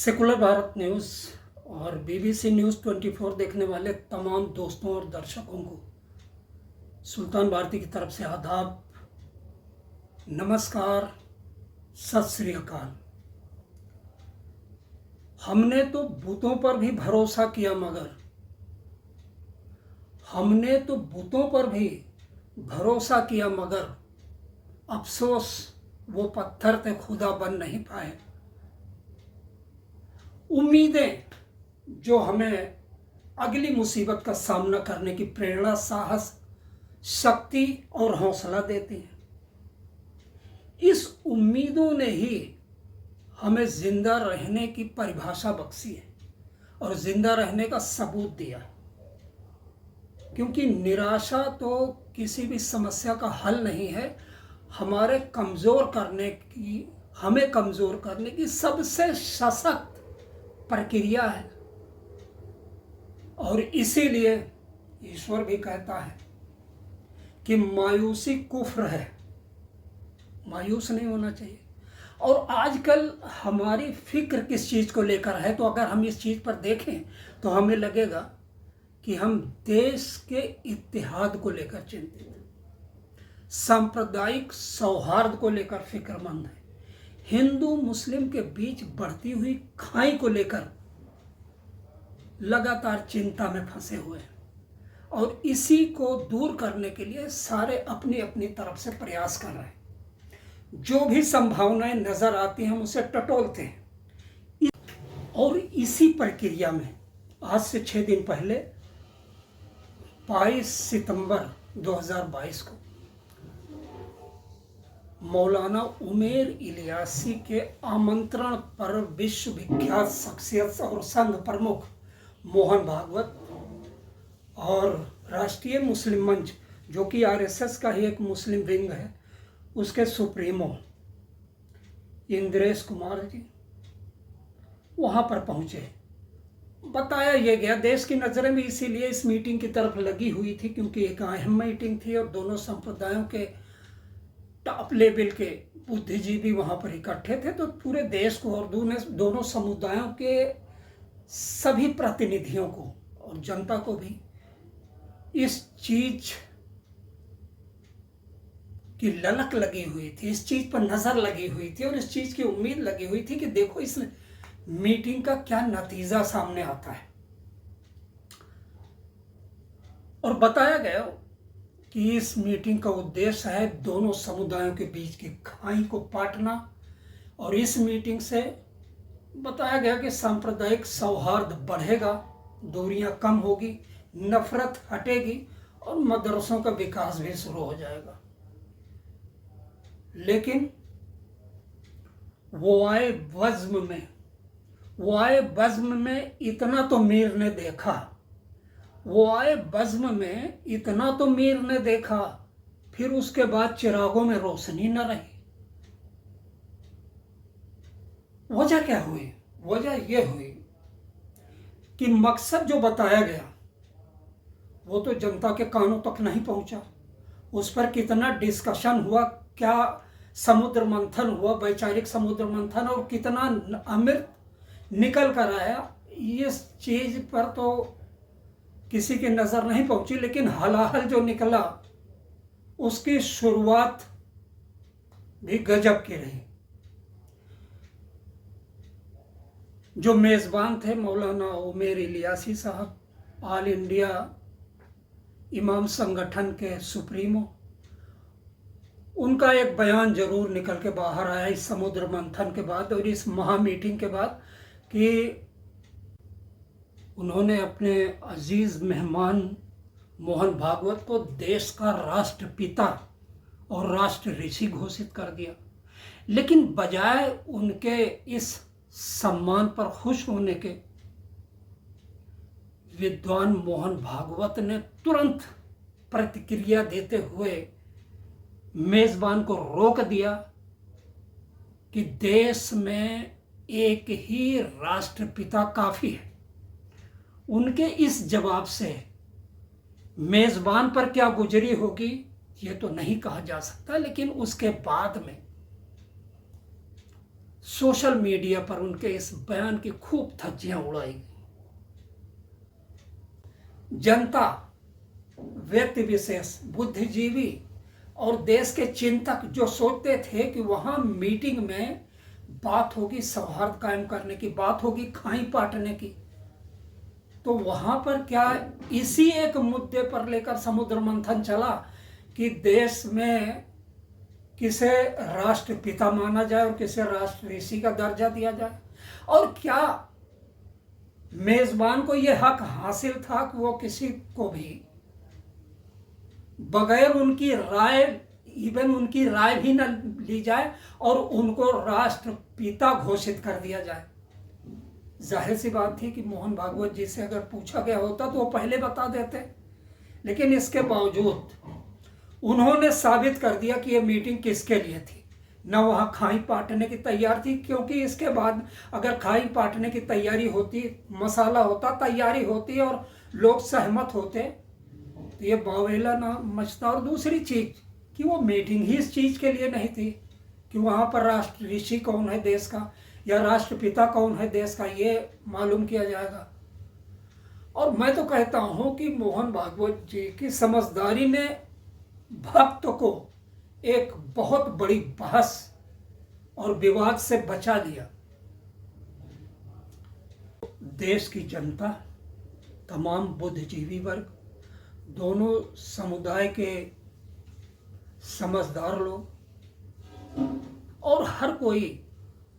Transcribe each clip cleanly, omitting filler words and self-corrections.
Secular Bharat news और BBC news 24 देखने वाले तमाम दोस्तों और दर्शकों को सुल्तान भारती की तरफ से आदाब, नमस्कार, सत श्री अकाल। हमने तो भूतों पर भी भरोसा किया मगर अफसोस वो पत्थर थे खुदा बन नहीं पाए। उम्मीदें जो हमें अगली मुसीबत का सामना करने की प्रेरणा, साहस, शक्ति और हौसला देती हैं। इस उम्मीदों ने ही हमें जिंदा रहने की परिभाषा बख्शी है और जिंदा रहने का सबूत दिया है। क्योंकि निराशा तो किसी भी समस्या का हल नहीं है, हमें कमज़ोर करने की सबसे सशक्त प्रक्रिया है। और इसीलिए ईश्वर भी कहता है कि मायूसी कुफ्र है, मायूस नहीं होना चाहिए। और आजकल हमारी फिक्र किस चीज़ को लेकर है, तो अगर हम इस चीज़ पर देखें तो हमें लगेगा कि हम देश के इत्तेहाद को लेकर चिंतित हैं, सांप्रदायिक सौहार्द को लेकर फिक्रमंद हैं, हिंदू मुस्लिम के बीच बढ़ती हुई खाई को लेकर लगातार चिंता में फंसे हुए हैं। और इसी को दूर करने के लिए सारे अपनी अपनी तरफ से प्रयास कर रहे हैं। जो भी संभावनाएं नजर आती हैं हम उसे टटोलते हैं। और इसी प्रक्रिया में आज से 6 दिन पहले 22 सितंबर 2022 को मौलाना उमेर इलियासी के आमंत्रण पर विश्वविख्यात शख्सियत और संघ प्रमुख मोहन भागवत और राष्ट्रीय मुस्लिम मंच, जो कि आरएसएस का ही एक मुस्लिम विंग है, उसके सुप्रीमो इंद्रेश कुमार जी वहाँ पर पहुँचे। बताया यह गया, देश की नज़रें भी इसीलिए इस मीटिंग की तरफ लगी हुई थी क्योंकि एक अहम मीटिंग थी और दोनों संप्रदायों के टॉप लेवल के बुद्धिजीवी वहाँ पर इकट्ठे थे। तो पूरे देश को और दोनों समुदायों के सभी प्रतिनिधियों को और जनता को भी इस चीज की ललक लगी हुई थी, इस चीज पर नजर लगी हुई थी और इस चीज की उम्मीद लगी हुई थी कि देखो इस मीटिंग का क्या नतीजा सामने आता है। और बताया गया कि इस मीटिंग का उद्देश्य है दोनों समुदायों के बीच की खाई को पाटना। और इस मीटिंग से बताया गया कि सांप्रदायिक सौहार्द बढ़ेगा, दूरियां कम होगी, नफरत हटेगी और मदरसों का विकास भी शुरू हो जाएगा। लेकिन वो आए बज़्म में इतना तो मीर ने देखा, फिर उसके बाद चिरागों में रोशनी न रही। वजह क्या हुई? वजह यह हुई कि मकसद जो बताया गया वो तो जनता के कानों तक नहीं पहुंचा। उस पर कितना डिस्कशन हुआ, क्या समुद्र मंथन हुआ, वैचारिक समुद्र मंथन, और कितना अमृत निकल कर आया, इस चीज पर तो किसी की नजर नहीं पहुंची। लेकिन हलाहल जो निकला उसकी शुरुआत भी गजब की रही। जो मेज़बान थे मौलाना उमेर इलियासी साहब, ऑल इंडिया इमाम संगठन के सुप्रीमो, उनका एक बयान जरूर निकल के बाहर आया इस समुद्र मंथन के बाद और इस महा मीटिंग के बाद कि उन्होंने अपने अजीज मेहमान मोहन भागवत को देश का राष्ट्रपिता और राष्ट्र ऋषि घोषित कर दिया। लेकिन बजाय उनके इस सम्मान पर खुश होने के, विद्वान मोहन भागवत ने तुरंत प्रतिक्रिया देते हुए मेजबान को रोक दिया कि देश में एक ही राष्ट्रपिता काफी है। उनके इस जवाब से मेजबान पर क्या गुजरी होगी ये तो नहीं कहा जा सकता। लेकिन उसके बाद में सोशल मीडिया पर उनके इस बयान की खूब धज्जियां उड़ाई गई। जनता, व्यक्ति विशेष, बुद्धिजीवी और देश के चिंतक जो सोचते थे कि वहां मीटिंग में बात होगी सौहार्द कायम करने की, बात होगी खाई पाटने की, तो वहां पर क्या इसी एक मुद्दे पर लेकर समुद्र मंथन चला कि देश में किसे राष्ट्रपिता माना जाए और किसे राष्ट्र ऋषि का दर्जा दिया जाए। और क्या मेजबान को यह हक हासिल था कि वो किसी को भी बगैर उनकी राय, इवन उनकी राय भी न ली जाए और उनको राष्ट्रपिता घोषित कर दिया जाए। जाहिर सी बात थी कि मोहन भागवत जी से अगर पूछा गया होता तो वो पहले बता देते, लेकिन इसके बावजूद उन्होंने साबित कर दिया कि ये मीटिंग किसके लिए थी। न वहाँ खाई पाटने की तैयार थी, क्योंकि इसके बाद अगर खाई पाटने की तैयारी होती, मसाला होता, तैयारी होती और लोग सहमत होते तो ये बावेला ना मचता। और दूसरी चीज कि वो मीटिंग ही इस चीज के लिए नहीं थी कि वहाँ पर राष्ट्र ऋषि कौन है देश का या राष्ट्रपिता कौन है देश का, ये मालूम किया जाएगा। और मैं तो कहता हूँ कि मोहन भागवत जी की समझदारी ने भक्त को एक बहुत बड़ी बहस और विवाद से बचा लिया। देश की जनता, तमाम बुद्धिजीवी वर्ग, दोनों समुदाय के समझदार लोग और हर कोई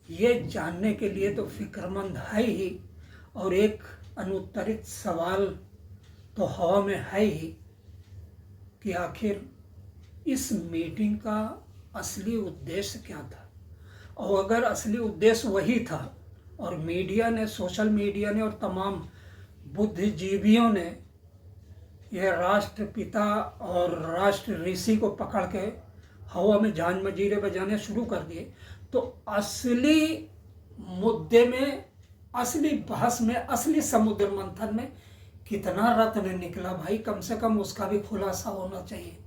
ये जानने के लिए तो फिक्रमंद है ही, और एक अनुत्तरित सवाल तो हवा में है ही कि आखिर इस मीटिंग का असली उद्देश्य क्या था। और अगर असली उद्देश्य वही था और मीडिया ने, सोशल मीडिया ने और तमाम बुद्धिजीवियों ने यह राष्ट्रपिता और राष्ट्र ऋषि को पकड़ के हवा में झांझ मजीरे बजाने शुरू कर दिए, तो असली मुद्दे में, असली बहस में, असली समुद्र मंथन में कितना रत्न निकला भाई, कम से कम उसका भी खुलासा होना चाहिए।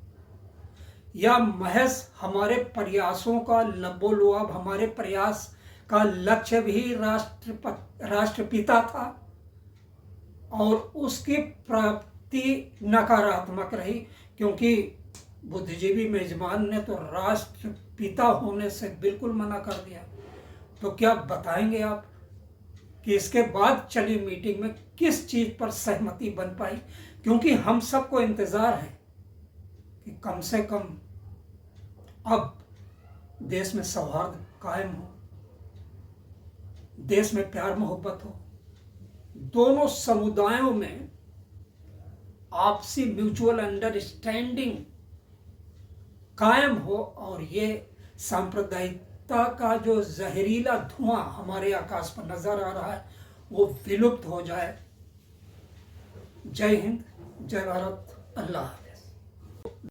या महज हमारे प्रयासों का लबोलुआब, हमारे प्रयास का लक्ष्य भी राष्ट्रपिता था और उसकी प्राप्ति नकारात्मक रही, क्योंकि बुद्धिजीवी मेजबान ने तो राष्ट्रपिता होने से बिल्कुल मना कर दिया। तो क्या बताएंगे आप कि इसके बाद चली मीटिंग में किस चीज पर सहमति बन पाई? क्योंकि हम सबको इंतजार है कि कम से कम अब देश में सौहार्द कायम हो, देश में प्यार मोहब्बत हो, दोनों समुदायों में आपसी म्यूचुअल अंडरस्टैंडिंग कायम हो और ये सांप्रदायिकता का जो जहरीला धुआं हमारे आकाश पर नजर आ रहा है वो विलुप्त हो जाए। जय हिंद, जय भारत, अल्लाह हाफ़िज़।